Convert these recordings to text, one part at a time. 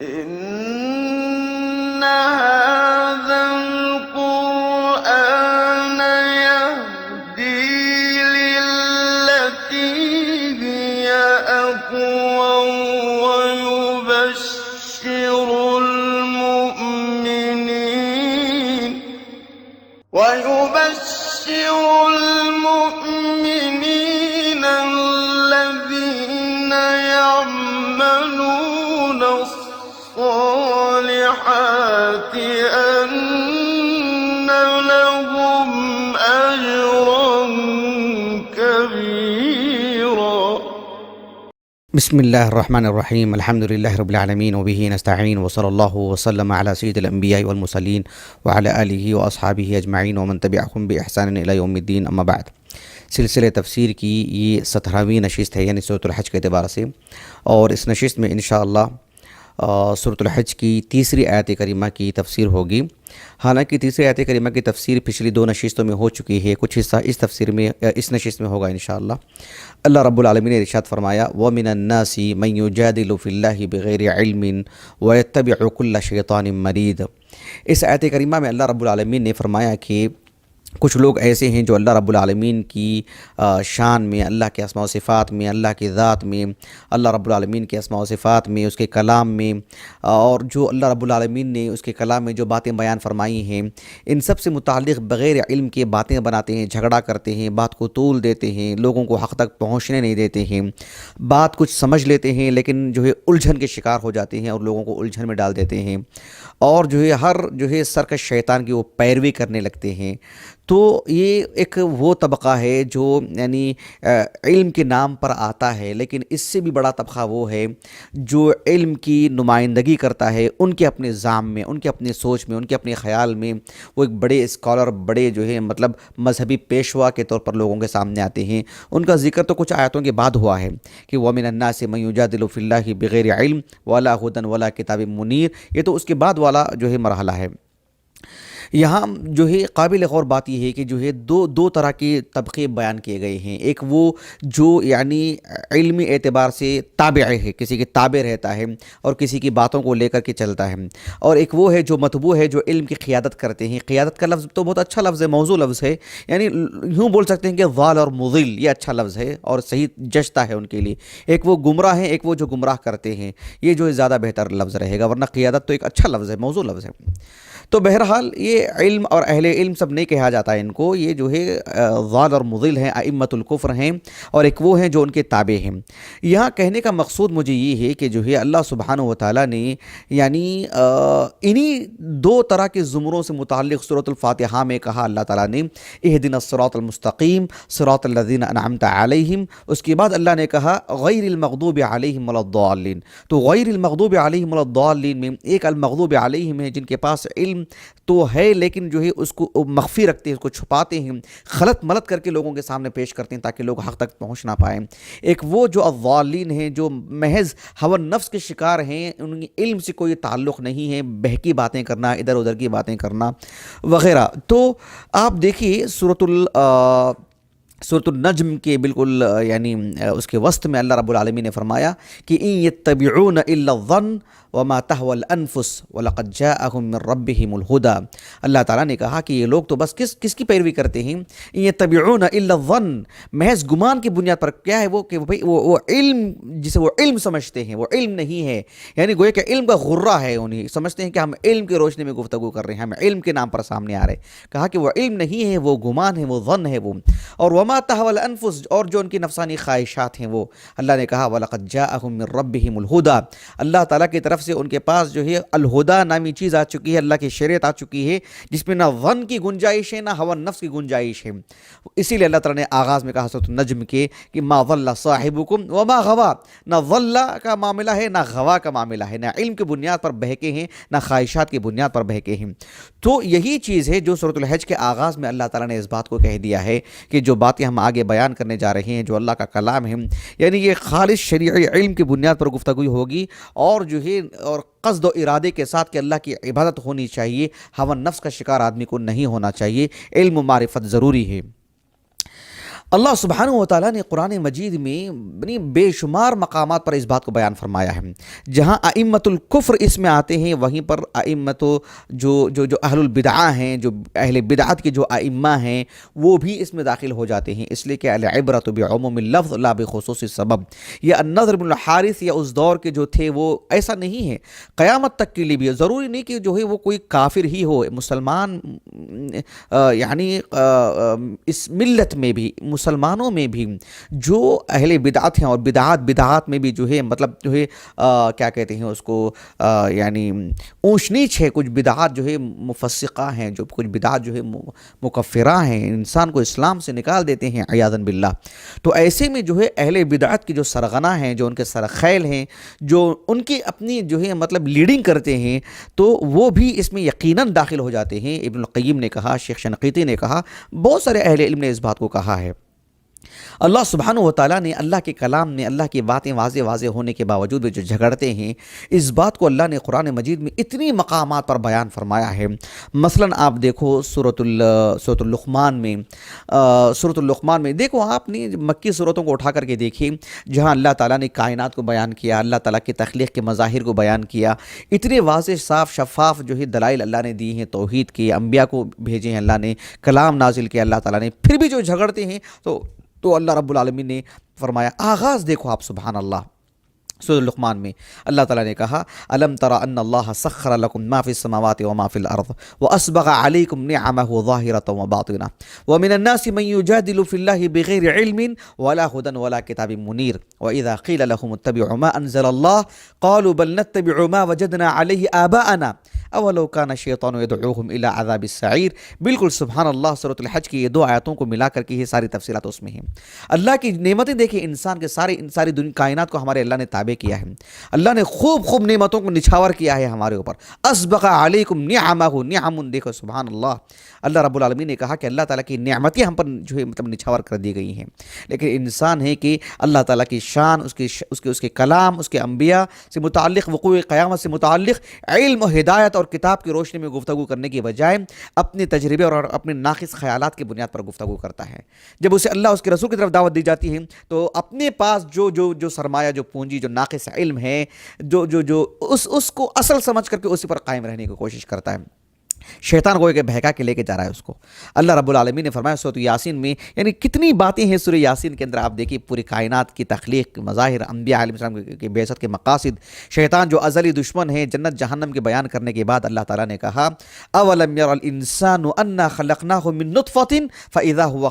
إن هذا القرآن يهدي للتي هي أقوم ويبشر المؤمنين الذين يعملون الصالحات أن لهم أجرا كبيرا. بسم الله الرحمن الرحيم. الحمد لله رب العالمين وبه نستعين وصلى الله وسلم على سيد الأنبياء والمرسلين وعلى آله وأصحابه أجمعين ومن تبعهم بإحسان إلى يوم الدين. أما بعد، سلسلہ تفسیر کی یہ 17ویں نشست ہے، یعنی سورۃ الحج کے اعتبار سے، اور اس نشست میں انشاءاللہ سورۃ الحج کی تیسری آیت کریمہ کی تفسیر ہوگی۔ حالانکہ تیسری آیت کریمہ کی تفسیر پچھلی 2 نشستوں میں ہو چکی ہے، کچھ حصہ اس تفسیر میں اس نشست میں ہوگا انشاءاللہ۔ اللہ رب العالمین نے ارشاد فرمایا وَمِنَ النَّاسِ مَن يُجَادِلُ فِي اللَّهِ بِغَيْرِ عِلْمٍ وَيَتَّبِعُ كُلَّ شَيْطَانٍ مَرِيدٍ۔ اس آیت کریمہ میں اللہ رب العالمین نے فرمایا کہ کچھ لوگ ایسے ہیں جو اللہ رب العالمین کی شان میں، اللہ کے اسماء و صفات میں، اللہ کی ذات میں، اللہ رب العالمین کے اسماء و صفات میں، اس کے کلام میں، اور جو اللہ رب العالمین نے اس کے کلام میں جو باتیں بیان فرمائی ہیں، ان سب سے متعلق بغیر علم کے باتیں بناتے ہیں، جھگڑا کرتے ہیں، بات کو طول دیتے ہیں، لوگوں کو حق تک پہنچنے نہیں دیتے ہیں، بات کچھ سمجھ لیتے ہیں لیکن جو ہے الجھن کے شکار ہو جاتے ہیں اور لوگوں کو الجھن میں ڈال دیتے ہیں، اور جو ہے ہر جو ہے سرکش شیطان کی وہ پیروی کرنے لگتے ہیں۔ تو یہ ایک وہ طبقہ ہے جو یعنی علم کے نام پر آتا ہے، لیکن اس سے بھی بڑا طبقہ وہ ہے جو علم کی نمائندگی کرتا ہے ان کے اپنے ذام میں، ان کے اپنے سوچ میں، ان کے اپنے خیال میں۔ وہ ایک بڑے اسکالر، بڑے جو ہے مطلب مذہبی پیشوا کے طور پر لوگوں کے سامنے آتے ہیں۔ ان کا ذکر تو کچھ آیتوں کے بعد ہوا ہے کہ وَمِنَ النَّاسِ مَن يُجَادِلُ فِي اللَّهِ بِغَيْرِ عِلْمٍ وَلَا هُدًى وَلَا كِتَابٍ مُنِيرٍ، یہ تو اس کے بعد والا جو ہے مرحلہ ہے۔ یہاں جو ہے قابل غور بات یہ ہے کہ جو ہے دو طرح کے طبقے بیان کیے گئے ہیں۔ ایک وہ جو یعنی علمی اعتبار سے تابع ہے، کسی کے تابع رہتا ہے اور کسی کی باتوں کو لے کر کے چلتا ہے، اور ایک وہ ہے جو متبوع ہے، جو علم کی قیادت کرتے ہیں۔ قیادت کا لفظ تو بہت اچھا لفظ ہے، موزوں لفظ ہے، یعنی یوں بول سکتے ہیں کہ ضال اور مضل، یہ اچھا لفظ ہے اور صحیح جچتا ہے ان کے لیے۔ ایک وہ گمراہ ہیں، ایک وہ جو گمراہ کرتے ہیں، یہ جو ہے زیادہ بہتر لفظ رہے گا، ورنہ قیادت تو ایک اچھا لفظ ہے، موزوں لفظ ہے۔ تو بہرحال یہ علم اور اہل علم سب نہیں کہا جاتا ہے ان کو، یہ جو ہے ضال اور مضل ہیں، ائمۃ الکفر ہیں، اور ایک وہ ہیں جو ان کے تابع ہیں۔ یہاں کہنے کا مقصود مجھے یہ ہے کہ جو ہے اللہ سبحانہ و تعالیٰ نے یعنی انہی 2 طرح کے زمروں سے متعلق سورۃ الفاتحہ میں کہا اللہ تعالیٰ نے اہدنا الصراط المستقیم صراط الذین انعمت علیہم، اس کے بعد اللہ نے کہا غیر المغضوب علیہم ولا الضالین۔ تو غیر المغضوب علیہم ولا الضالین میں ایک المغضوب علیہم ہے جن کے پاس علم تو ہے لیکن جو ہے اس کو مخفی رکھتے ہیں، اس کو چھپاتے ہیں، غلط ملت کر کے لوگوں کے سامنے پیش کرتے ہیں تاکہ لوگ حق تک پہنچ نہ پائیں۔ ایک وہ جو الضالین ہیں، جو محض ہوا نفس کے شکار ہیں، ان کی علم سے کوئی تعلق نہیں ہے، بہکی باتیں کرنا، ادھر ادھر کی باتیں کرنا وغیرہ۔ تو آپ دیکھیے سورۃ النجم کے بالکل یعنی اس کے وسط میں اللہ رب العالمین نے فرمایا کہ ان یتبعون الا الظن وما تهوى الانفس ولقد جاءهم من ربهم الهدى۔ اللہ تعالیٰ نے کہا کہ یہ لوگ تو بس کس کی پیروی کرتے ہیں؟ ان یتبعون الا الظن، محض گمان کی بنیاد پر۔ کیا ہے وہ کہ بھائی وہ علم جسے وہ علم سمجھتے ہیں وہ علم نہیں ہے، یعنی گویا کہ علم کا غرہ ہے، انہیں سمجھتے ہیں کہ ہم علم کی روشنی میں گفتگو کر رہے ہیں، ہم علم کے نام پر سامنے آ رہے ہیں۔ کہا کہ وہ علم نہیں ہے، وہ گمان ہے، وہ ظن ہے وہ، اور وما تهوى الانفس، اور جو ان کی نفسانی خواہشات ہیں وہ۔ اللہ نے کہا وَلَقَدْ جَاءَهُم مِّن رَّبِّهِمُ الْهُدَى، اللہ تعالیٰ کی طرف سے ان کے پاس جو ہے الہدا نامی چیز آ چکی ہے، اللہ کی شریعت آ چکی ہے جس میں نہ ظن کی گنجائش ہے، نہ ہوا نفس کی گنجائش ہے۔ اسی لیے اللہ تعالیٰ نے آغاز میں کہا سورۃ النجم کے کہ ما ضل صاحبکم وما غوا، نہ ضل کا معاملہ ہے، نہ غوا کا معاملہ ہے، نہ علم کی بنیاد پر بہکے ہیں، نہ خواہشات کی بنیاد پر بہکے ہیں۔ تو یہی چیز ہے جو سورۃ الحج کے آغاز میں اللہ تعالیٰ نے اس بات کو کہہ دیا ہے کہ جو باتیں ہم آگے بیان کرنے جا رہے ہیں، جو اللہ کا کلام ہے، یعنی یہ خالص شرعی علم کی بنیاد پر گفتگو ہوگی، اور جو ہے اور قصد و ارادے کے ساتھ کہ اللہ کی عبادت ہونی چاہیے، ہوا نفس کا شکار آدمی کو نہیں ہونا چاہیے، علم و معرفت ضروری ہے۔ اللہ سبحانہ و تعالیٰ نے قرآن مجید میں بے شمار مقامات پر اس بات کو بیان فرمایا ہے. جہاں ائمۃ الکفر اس میں آتے ہیں وہیں پر ائمۃ جو اہل البدعہ ہیں، جو اہل بدعت کے جو ائمہ ہیں وہ بھی اس میں داخل ہو جاتے ہیں، اس لیے کہ العبرۃ بعموم اللفظ لا بخصوص السبب. یہ النضر بن الحارث یا اس دور کے جو تھے وہ ایسا نہیں ہے، قیامت تک کے لیے بھی ضروری نہیں کہ جو ہے وہ کوئی کافر ہی ہو، مسلمان یعنی اس ملت میں بھی مسلمانوں میں بھی جو اہل بدعت ہیں، اور بدعات میں بھی جو ہے مطلب جو ہے کیا کہتے ہیں اس کو یعنی اونچ نیچ ہے. کچھ بدعات جو ہے مفسقہ ہیں، جو کچھ بدعات جو ہے مکفرہ ہیں، انسان کو اسلام سے نکال دیتے ہیں عیاذا باللہ. تو ایسے میں جو ہے اہل بدعت کی جو سرغنہ ہیں، جو ان کے سرخیل ہیں، جو ان کی اپنی جو ہے مطلب لیڈنگ کرتے ہیں، تو وہ بھی اس میں یقیناً داخل ہو جاتے ہیں. ابن القیم نے کہا، شیخ شنقیطی نے کہا، بہت سارے اہل علم نے اس بات کو کہا ہے. اللہ سبحانہ و تعالیٰ نے اللہ کے کلام نے اللہ کی باتیں واضح ہونے کے باوجود بھی جو جھگڑتے ہیں، اس بات کو اللہ نے قرآن مجید میں اتنی مقامات پر بیان فرمایا ہے. مثلا آپ دیکھو سورۃ اللقمان میں دیکھو، آپ نے مکی صورتوں کو اٹھا کر کے دیکھیں، جہاں اللہ تعالیٰ نے کائنات کو بیان کیا، اللہ تعالیٰ کی تخلیق کے مظاہر کو بیان کیا، اتنے واضح صاف شفاف جو ہے دلائل اللہ نے دی ہیں، توحید کے، انبیاء کو بھیجے ہیں اللہ نے، کلام نازل کیا اللہ تعالیٰ نے، پھر بھی جو جھگڑتے ہیں تو اللہ رب العالمین نے فرمایا. آغاز دیکھو آپ، سبحان اللہ. سورۃ اللقمان میں اللہ تعالیٰ نے کہا، الم تر ان اللہ سخر لکم ما فی السماوات وما فی الارض واسبغ علیکم نعمہ ظاہرۃ وباطنہ ومن الناس من یجادل فی اللہ بغیر علم ولا ھدی ولا کتاب منیر واذا قیل لهم اتبعوا ما انزل اللہ قالوا بل نتبع ما وجدنا علیہ آباءنا اولو کان الشیطان یدعوہم الی عذاب السعیر. بالکل سبحان اللہ. سورۃ الحج کی یہ دو آیاتوں کو ملا کر کے یہ ساری تفصیلات اس میں ہیں. اللہ کی نعمتیں دیکھیں، انسان کے ساری کائنات کو ہمارے اللہ نے تابع کیا ہے. اللہ نے خوب نعمتوں کو نچھاور کیا ہے ہمارے اوپر. اسبغ علیکم نعمہ، نعم دیکھو سبحان اللہ. اللہ رب العالمین نے کہا کہ اللہ تعالیٰ کی نعمتیں ہم پر جو ہے مطلب نچھاور کر دی گئی ہیں، لیکن انسان ہے کہ اللہ تعالیٰ کی شان، اس کے کلام، اس کے انبیاء سے متعلق، وقوع قیامت سے متعلق علم و ہدایت اور کتاب کی روشنی میں گفتگو کرنے کی بجائے اپنے تجربے اور اپنے ناقص خیالات کی بنیاد پر گفتگو کرتا ہے. جب اسے اللہ اس کے رسول کی طرف دعوت دی جاتی ہے تو اپنے پاس جو سرمایہ، جو پونجی، جو ناقص علم ہے، جو اس کو اصل سمجھ کر کے اسی پر قائم رہنے کی کوشش کرتا ہے. شیطان کو بہکا کے لے کے جا رہا ہے اس کو. اللہ رب العالمین نے فرمایا سورۃ یاسین میں، یعنی کتنی باتیں ہیں سورہ یاسین کے اندر. آپ دیکھیے پوری کائنات کی تخلیق، مظاہر، انبیاء علیہ السلام کی بعثت کے مقاصد، شیطان جو ازلی دشمن ہے، جنت جہنم کے بیان کرنے کے بعد اللہ تعالیٰ نے کہا، اولم یر الانسان انا خلقناہ من نطفۃ فاذا هو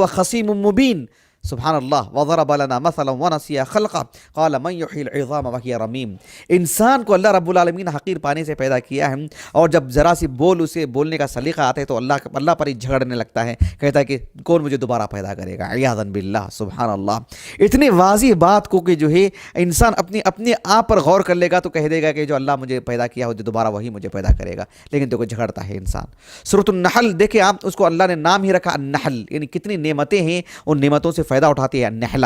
خصیم مبین. سبحان اللہ. وضرب لنا مثلا ونسیا خلقہ قال من یحیی العظام وہی رمیم. انسان کو اللہ رب العالمین حقیر پانی سے پیدا کیا ہے، اور جب ذرا سی اسے بولنے کا سلیقہ آتا ہے تو اللہ پر ہی جھگڑنے لگتا ہے، کہتا ہے کہ کون مجھے دوبارہ پیدا کرے گا. عیاذا باللہ. سبحان اللہ. اتنی واضح بات کو کہ جو ہے انسان اپنے آپ پر غور کر لے گا تو کہہ دے گا کہ جو اللہ مجھے پیدا کیا ہو دوبارہ وہی مجھے پیدا کرے گا، لیکن دیکھو جھگڑتا ہے انسان. سورۃ النحل دیکھیں آپ، اس کو اللہ نے نام ہی رکھا النحل، یعنی کتنی نعمتیں ہیں، ان نعمتوں سے فائدہ اٹھاتی ہے النحلہ.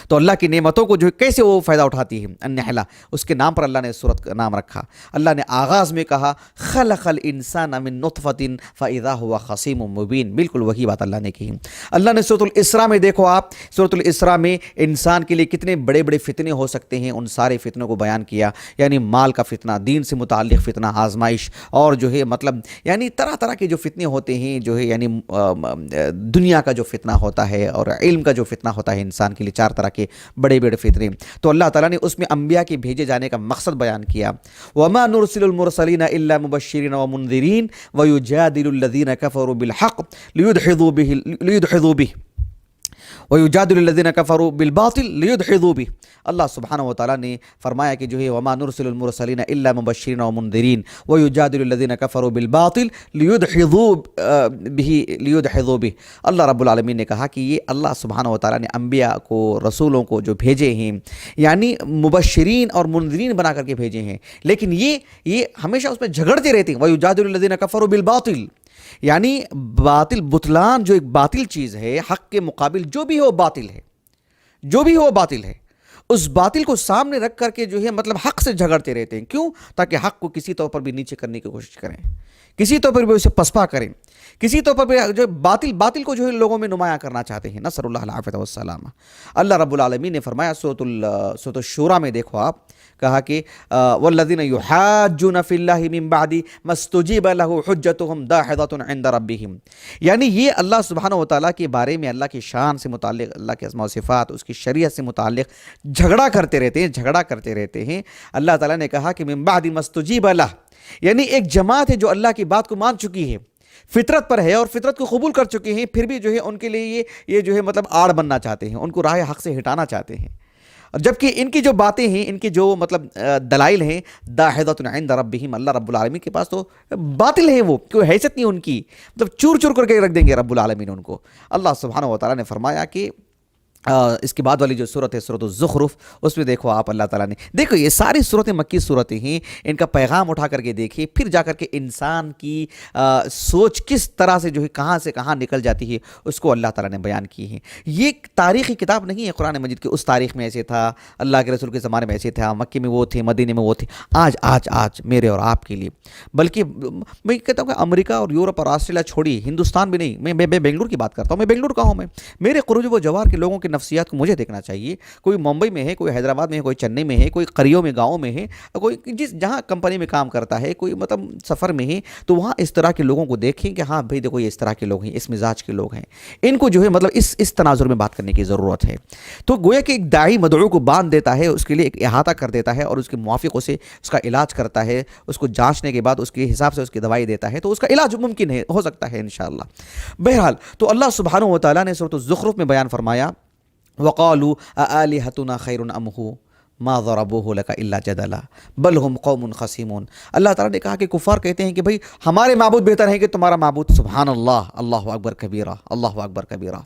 تو اللہ کی نعمتوں کو جو کیسے وہ فائدہ اٹھاتی ہے، النحلہ، اس کے نام پر اللہ نے سورت کا نام رکھا. اللہ نے آغاز میں کہا خلق الانسان من نطفۃ فاذا هو خصیم مبین. بالکل وہی بات اللہ نے کی. اللہ نے سورۃ الاسراء میں دیکھو آپ، سورۃ الاسراء میں انسان کے لیے کتنے بڑے فتنے ہو سکتے ہیں، ان سارے فتنوں کو بیان کیا. یعنی مال کا فتنہ، دین سے متعلق فتنہ، آزمائش، اور جو ہے مطلب یعنی طرح طرح کے جو فتنے ہوتے ہیں، جو ہے یعنی دنیا کا جو فتنہ ہوتا ہے اور علم کا جو فتنہ ہوتا ہے انسان کے لیے، چار طرح کے بڑے فتنے. تو اللہ تعالیٰ نے اس میں انبیاء کے بھیجے جانے کا مقصد بیان کیا. وما نرسل المرسلین الا مبشرین ومنذرین ویجادل الذین کفروا بالحق لیدحضوا به وَيُجَادِلُ الَّذِينَ كَفَرُوا بِالْبَاطِلِ لِيُدْحِضُوا بِهِ. اللہ سبحانہ و تعالیٰ نے فرمایا کہ جو ہے وَمَا نُرْسِلُ الْمُرْسَلِينَ إِلَّا مُبَشِّرِينَ وَمُنذِرِينَ وَيُجَادِلُ الَّذِينَ كَفَرُوا بِالْبَاطِلِ لِيُدْحِضُوا بِهِ. اللہ رب العالمین نے کہا کہ یہ اللہ سبحانہ و تعالیٰ نے انبیاء کو، رسولوں کو جو بھیجے ہیں، یعنی مبشرین اور منذرین بنا کر کے بھیجے ہیں، لیکن یہ ہمیشہ اس میں جھگڑتے رہتے ہیں. وَيُجَادِلُ الَّذِينَ كَفَرُوا بِالْبَاطِلِ، یعنی باطل، بطلان جو ایک باطل چیز ہے، حق کے مقابل جو بھی ہو باطل ہے، جو بھی ہو باطل ہے. اس باطل کو سامنے رکھ کر کے جو ہے مطلب حق سے جھگڑتے رہتے ہیں. کیوں؟ تاکہ حق کو کسی طور پر بھی نیچے کرنے کی کوشش کریں, کسی طور پر بھی اسے پسپا کریں, کسی طور پر بھی جو باطل کو جو ہے لوگوں میں نمایاں کرنا چاہتے ہیں. نصر اللہ العافیہ والسلام. اللہ رب العالمین نے فرمایا سورۃ الشورى میں, دیکھو آپ, کہا کہ والذین یحاجون فی اللہ من بعد ما استجیب لہ حجتہم داحضۃ عند ربہم. یعنی یہ اللہ سبحانہ و تعالیٰ کے بارے میں, اللہ کی شان سے متعلق, اللہ کے اسماء و صفات, اس کی شریعت سے متعلق جھگڑا کرتے رہتے ہیں. اللہ تعالیٰ نے کہا کہ من بعد ما استجیب لہ, یعنی ایک جماعت ہے جو اللہ کی بات کو مان چکی ہے, فطرت پر ہے اور فطرت کو قبول کر چکے ہیں, پھر بھی جو ہے ان کے لیے یہ جو ہے مطلب آڑ بننا چاہتے ہیں, ان کو راہ حق سے ہٹانا چاہتے ہیں. اور جبکہ ان کی جو باتیں ہیں, ان کی جو مطلب دلائل ہیں, داحضۃ عند ربہم, اللہ رب العالمین کے پاس تو باطل ہے, وہ کوئی حیثیت نہیں ان کی, مطلب چور چور کر کے رکھ دیں گے رب العالمین ان کو. اللہ سبحانہ و تعالیٰ نے فرمایا کہ اس کے بعد والی جو صورت ہے سورۃ الزخرف, اس میں دیکھو آپ, اللہ تعالیٰ نے, دیکھو یہ ساری صورتیں مکی صورتیں ہیں, ان کا پیغام اٹھا کر کے دیکھیں, پھر جا کر کے انسان کی سوچ کس طرح سے جو ہے کہاں سے کہاں نکل جاتی ہے, اس کو اللہ تعالیٰ نے بیان کی ہے. یہ تاریخی کتاب نہیں ہے قرآن مجید کی, اس تاریخ میں ایسے تھا, اللہ کے رسول کے زمانے میں ایسے تھا, مکے میں وہ تھے, مدینے میں وہ تھے, آج میرے اور آپ کے لیے. بلکہ میں کہتا ہوں کہ امریکہ اور یورپ اور آسٹریلیا چھوڑی, ہندوستان بھی نہیں, میں بنگلور کی بات کرتا ہوں, میں بنگلور کا ہوں, میرے قروج و جوار کے لوگوں کے نفسیات کو مجھے دیکھنا چاہیے. کوئی ممبئی میں ہے, کوئی حیدرآباد میں ہے, کوئی چنئی میں ہے, کوئی قریوں میں, گاؤں میں ہے, کوئی جہاں کمپنی میں کام کرتا ہے, کوئی مطلب سفر میں ہے, تو وہاں اس طرح کے لوگوں کو دیکھیں کہ ہاں بھائی دیکھو یہ اس طرح کے لوگ ہیں, اس مزاج کے لوگ ہیں, ان کو جو ہے مطلب اس تناظر میں بات کرنے کی ضرورت ہے. تو گویا کہ ایک داعی مدعو کو باندھ دیتا ہے, اس کے لیے ایک احاطہ کر دیتا ہے, اور اس کے موافقوں سے اس کا علاج کرتا ہے, اس کو جانچنے کے بعد اس کے حساب سے اس کی دوائی دیتا ہے, تو اس کا علاج ممکن ہے, ہو سکتا ہے انشاءاللہ. بہرحال تو اللہ سبحانہ و تعالیٰ نے سورۃ الزخرف میں بیان فرمایا, وَقَالُوا أَآلِهَتُنَا خَيْرٌ أَمْ هُوَ مَا ضَرَبُوهُ لَكَ إِلَّا جَدَلًا بَلْ هُمْ قَوْمٌ خَصِمُونَ. اللہ تعالیٰ نے کہا کہ کفار کہتے ہیں کہ بھئی ہمارے معبود بہتر ہیں کہ تمہارا معبود. سبحان اللہ, اللہ اکبر کبیرہ, اللہ اکبر کبیرہ,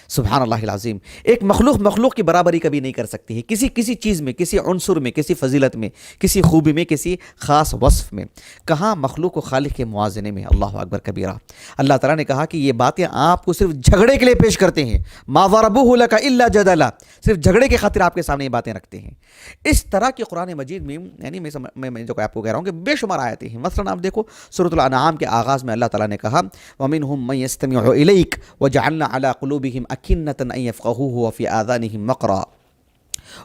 سبحان اللہ العظیم. ایک مخلوق کی برابری کبھی نہیں کر سکتی ہے, کسی چیز میں, کسی عنصر میں, کسی فضیلت میں, کسی خوبی میں, کسی خاص وصف میں. کہاں مخلوق و خالق کے موازنے میں, اللہ اکبر کبیرہ. اللہ تعالیٰ نے کہا کہ یہ باتیں آپ کو صرف جھگڑے کے لیے پیش کرتے ہیں, ما ضربوہ لک الا جدلا, صرف جھگڑے کے خاطر آپ کے سامنے یہ باتیں رکھتے ہیں. اس طرح کی قرآن مجید میں, یعنی میں جو آپ کو کہہ رہا ہوں کہ بے شمار آیتیں ہیں. مثلا آپ دیکھو سورۃ الانعام کے آغاز میں اللہ تعالیٰ نے کہا, وَمِنْهُمْ مَن يَسْتَمِعُ إِلَيْكَ وَجَعَلْنَا عَلَىٰ قُلُوبِهِمْ أَكِنَّةً أَن يَفْقَهُوهُ وَفِي آذَانِهِمْ وَقْرًا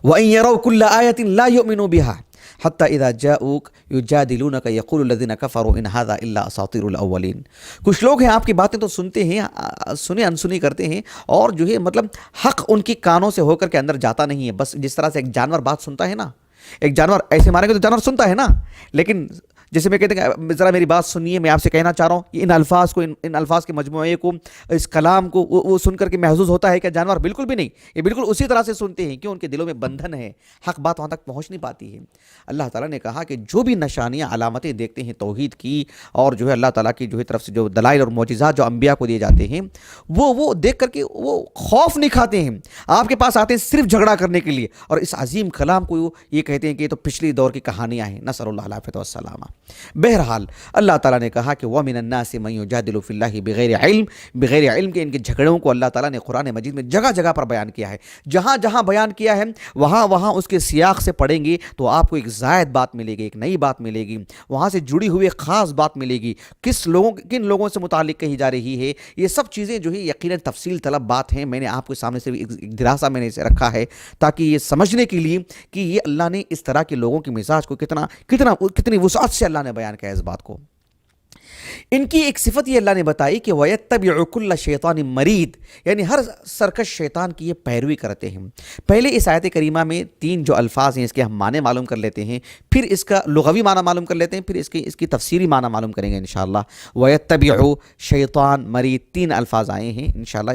وَإِن يَرَوْا كُلَّ آيَةٍ لَا يُؤْمِنُوا بِهَا حتى إذا جاءوك يجادلونك يقول الذين كفروا إن هذا إلا أساطير الأولين. کچھ لوگ ہیں آپ کی باتیں تو سنتے ہیں, سنے انسنی کرتے ہیں, اور جو ہے مطلب حق ان کی کانوں سے ہو کر کے اندر جاتا نہیں ہے. بس جس طرح سے ایک جانور بات سنتا ہے نا, ایک جانور ایسے مارے گا تو جانور سنتا ہے نا, لیکن جیسے میں کہتے ہیں ذرا میری بات سنیے, میں آپ سے کہنا چاہ رہا ہوں, ان الفاظ کو, ان الفاظ کے مجموعے کو, اس کلام کو وہ سن کر کے محظوظ ہوتا ہے کہ جانور بالکل بھی نہیں, یہ بالکل اسی طرح سے سنتے ہیں, کیوں ان کے دلوں میں بندھن ہے, حق بات وہاں تک پہنچ نہیں پاتی ہے. اللہ تعالیٰ نے کہا کہ جو بھی نشانیاں علامتیں دیکھتے ہیں توحید کی, اور جو ہے اللہ تعالیٰ کی جو ہے طرف سے جو دلائل اور معجزات جو انبیاء کو دیے جاتے ہیں, وہ دیکھ کر کے وہ خوف نہیں کھاتے ہیں, آپ کے پاس آتے ہیں صرف جھگڑا کرنے کے لیے, اور اس عظیم کلام کو یہ کہتے ہیں کہ یہ تو پچھلی دور کی کہانیاں ہیں. نصر اللہ العافیہ والسلام. بہرحال اللہ تعالیٰ نے کہا کہ وَمِنَ النَّاسِ مَن يُجَادِلُ فِي اللَّهِ بِغَيْرِ علم کے ان کے جھگڑوں کو اللہ تعالیٰ نے قرآن مجید میں جگہ جگہ پر بیان کیا ہے. جہاں جہاں بیان کیا ہے وہاں اس کے سیاق سے پڑھیں گے تو آپ کو ایک زائد بات ملے گی, ایک نئی بات ملے گی, وہاں سے جڑی ہوئی ایک خاص بات ملے گی, کن لوگوں سے متعلق کہی جا رہی ہے. یہ سب چیزیں جو ہے یقیناً تفصیل طلب بات ہیں. میں نے آپ کے سامنے سے ایک دراسہ میں نے اسے رکھا ہے تاکہ یہ سمجھنے کے لیے کہ یہ اللہ نے اس طرح کے لوگوں کے مزاج کو کتنی وسعت سے اللہ نے بیان کیا اس بات کو. ان کی ایک صفت یہ اللہ نے بتائی کہ وَيَتَّبِعُ كُلَّ شَيْطَانٍ مَرِيدٍ, یعنی ہر سرکش شیطان کی یہ پیروی کرتے ہیں. پہلے اس آیت کریمہ میں 3 جو الفاظ ہیں اس کے ہم معنی معلوم کر لیتے ہیں, پھر اس کا لغوی معنی معلوم کر لیتے ہیں, پھر اس کی تفسیری معنی معلوم کریں گے انشاءاللہ. وَيَتَّبِعُ شیطان مرید 3 الفاظ آئے ہیں, انشاءاللہ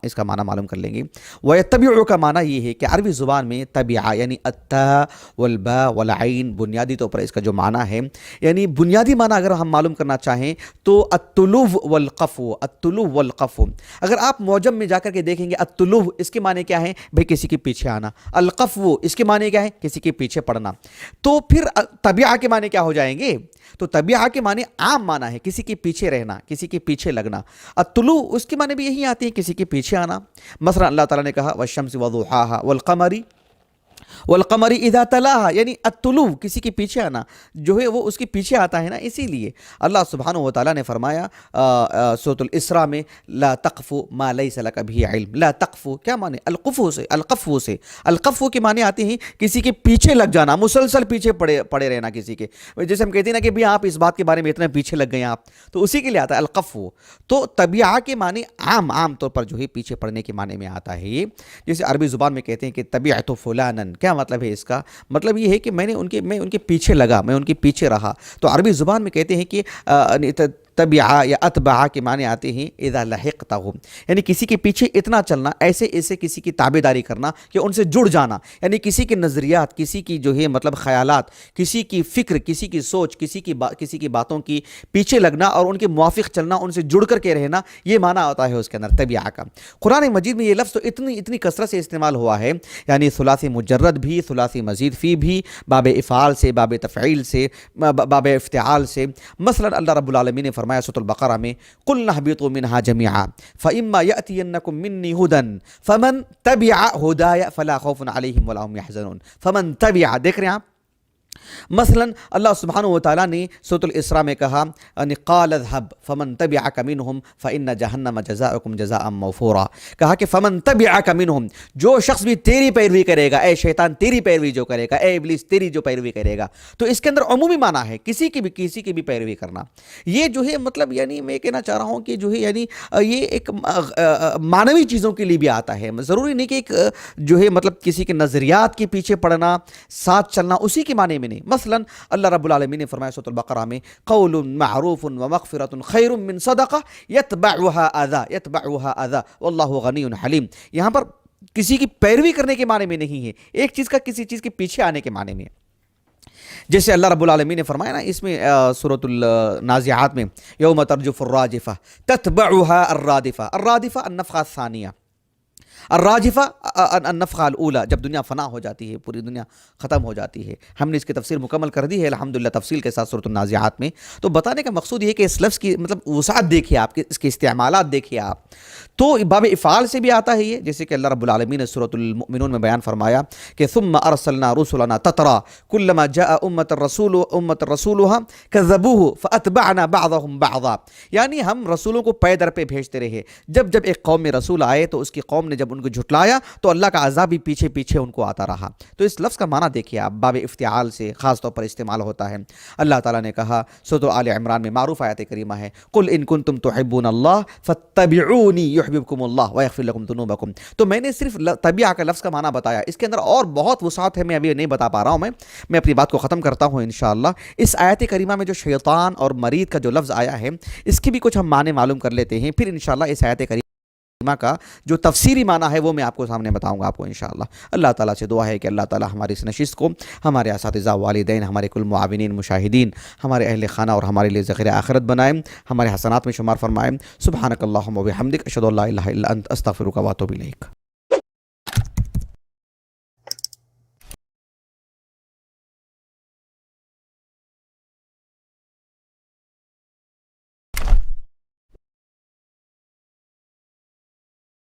اس کا معنی معلوم کر لیں گے. وَيَتَّبِعُ کا معنی یہ ہے کہ عربی زبان میں طبیعہ یعنی التاء والباء والعین بنیادی طور پر اس کا جو معنی ہے, یعنی بنیادی معنی اگر ہم معلوم کرنا چاہیں تو الطلوع والقفو. اگر آپ معجم میں جا کر کے دیکھیں گے الطلوع اس کے معنی کیا ہے, بھئی کسی کے پیچھے آنا. القفو اس کے معنی کیا ہے, کسی کے پیچھے پڑنا. تو پھر طبیعہ کے معنی کیا ہو جائیں گے, تو طبیعہ کے معنی عام معنی ہے کسی کے پیچھے رہنا, کسی کے پیچھے لگنا. الطلوع اس کے معنی بھی یہی آتی ہے, کسی کے پیچھے آنا. مثلا اللہ تعالیٰ نے کہا والشمس وضحاها والقمر والقمر اذا تلاها، یعنی الطلوع کسی کے پیچھے آنا جو ہے وہ اس کے پیچھے آتا ہے نا، اسی لیے اللہ سبحانہ و تعالیٰ نے فرمایا سورۃ الاسراء میں لا تقف ما لیس لک بہ علم. لا تقف کیا معنی؟ القفو سے، القفو کے معنی آتے ہیں کسی کے پیچھے لگ جانا، مسلسل پیچھے پڑے رہنا کسی کے. جیسے ہم کہتے ہیں نا کہ بھی آپ اس بات کے بارے میں اتنا پیچھے لگ گئے آپ، تو اسی کے لیے آتا ہے القفو. تو طبیعہ کے معنی عام طور پر جو ہے پیچھے پڑنے کے معنی میں آتا ہے یہ. جیسے عربی زبان میں کہتے ہیں کہ طبیعت فلانا، کیا مطلب ہے اس کا؟ مطلب یہ ہے کہ میں ان کے پیچھے لگا، میں ان کے پیچھے رہا. تو عربی زبان میں کہتے ہیں کہ تبعہ یا اتبعہ کے معنی آتے ہیں اذا لحقتہم، یعنی کسی کے پیچھے اتنا چلنا، ایسے کسی کی تابعداری کرنا کہ ان سے جڑ جانا، یعنی کسی کے نظریات، کسی کی جو ہے مطلب خیالات، کسی کی فکر، کسی کی سوچ، کسی کی باتوں کی پیچھے لگنا اور ان کے موافق چلنا، ان سے جڑ کر کے رہنا، یہ معنی ہوتا ہے اس کے اندر طبیعہ کا. قرآن مجید میں یہ لفظ تو اتنی کثرت سے استعمال ہوا ہے، یعنی ثلاثی مجرد بھی، ثلاثی مزید فی بھی، باب افعال سے، باب تفعیل سے، باب افتعال سے. مثلا اللہ رب العالمین نے فرمایا سورۃ البقرہ میں قُلْنَا اهْبِطُوا مِنْهَا جَمِيعًا فَإِمَّا يَأْتِيَنَّكُم مِّنِّي هُدًى فَمَن تَبِعَ هُدَايَ فَلَا خَوْفٌ عَلَيْهِمْ وَلَا هُمْ يَحْزَنُونَ. فمن تبع، دیکھ رہے ہیں آپ، مثلا اللہ سبحانہ و تعالیٰ نے سورۃ الاسراء میں کہا ان قال اذهب فمن تبعك منهم فإن جہنم جزاؤكم جزاء موفورا. کہا کہ فمن تبعك منهم، جو شخص بھی تیری پیروی کرے گا، اے شیطان تیری پیروی جو کرے گا، اے ابلیس تیری جو پیروی کرے گا. تو اس کے اندر عمومی معنی ہے کسی کی بھی پیروی کرنا. یہ جو ہے مطلب یعنی میں کہنا چاہ رہا ہوں کہ جو ہے یعنی یہ ایک معنوی چیزوں کے لیے بھی آتا ہے. ضروری نہیں کہ ایک جو ہے مطلب کسی کے نظریات کے پیچھے پڑنا، ساتھ چلنا اسی کے معنی میں نہیں. مثلا اللہ رب العالمین نے فرمایا سورۃ البقرہ میں قول معروف ومغفرۃ خیر من صدقہ یتبعها اذى واللہ غنی حلیم. یہاں پر کسی کی پیروی کرنے کے معنی میں نہیں ہے، ایک چیز کا کسی چیز کے پیچھے آنے کے معنی میں. جیسے اللہ رب العالمین نے فرمایا نا اس میں سورۃ النازعات میں یوم ترجف الراجفہ تتبعها الرادفہ. الرادفہ النفخہ الثانیہ، الراجفہ النفخہ الاولی، جب دنیا فنا ہو جاتی ہے، پوری دنیا ختم ہو جاتی ہے. ہم نے اس کی تفسیر مکمل کر دی ہے الحمدللہ تفصیل کے ساتھ سورۃ النازعات میں. تو بتانے کا مقصود یہ ہے کہ اس لفظ کی مطلب وسعت دیکھیے آپ، اس کے استعمالات دیکھیے آپ. تو باب افعال سے بھی آتا ہے یہ، جیسے کہ اللہ رب العالمین نے سورۃ المؤمنون میں بیان فرمایا کہ ثم ارسلنا رسلنا تترا كلما جاء امة رسولها كذبوه فاتبعنا بعضهم بعضا. یعنی ہم رسولوں کو پے در پہ بھیجتے رہے، جب ایک قوم میں رسول آئے تو اس کی قوم نے جب ان کو جھٹلایا تو اللہ کا عذاب بھی پیچھے ان کو آتا رہا. تو اس لفظ کا معنی دیکھیے آپ، باب افتعال سے خاص طور پر استعمال ہوتا ہے. اللہ تعالیٰ نے کہا سورۃ آل عمران میں معروف آیت کریمہ ہے قل ان کنتم تحبون اللہ فاتبعونی یحببکم اللہ ویغفر لکم ذنوبکم. تو میں نے صرف طبیعہ کا لفظ کا معنی بتایا، اس کے اندر اور بہت وسعت ہے، میں ابھی نہیں بتا پا رہا ہوں. میں اپنی بات کو ختم کرتا ہوں انشاءاللہ. اس آیت کریمہ میں جو شیطان اور مرید کا جو لفظ آیا ہے اس کی بھی کچھ ہم معنی معلوم کر لیتے ہیں، پھر انشاءاللہ اس آیت کریمہ کا جو تفسیری معنی ہے وہ میں آپ کو سامنے بتاؤں گا آپ کو انشاءاللہ. اللہ تعالیٰ سے دعا ہے کہ اللہ تعالیٰ ہماری اس نشست کو، ہمارے اساتذہ، والدین، ہمارے کل معاونین، مشاہدین، ہمارے اہل خانہ اور ہمارے لیے ذخیرہ آخرت بنائیں، ہمارے حسنات میں شمار فرمائیں. سبحانک اللہم و بحمدک اشہد ان لا الہ الا انت استغفرک و اتوب الیک.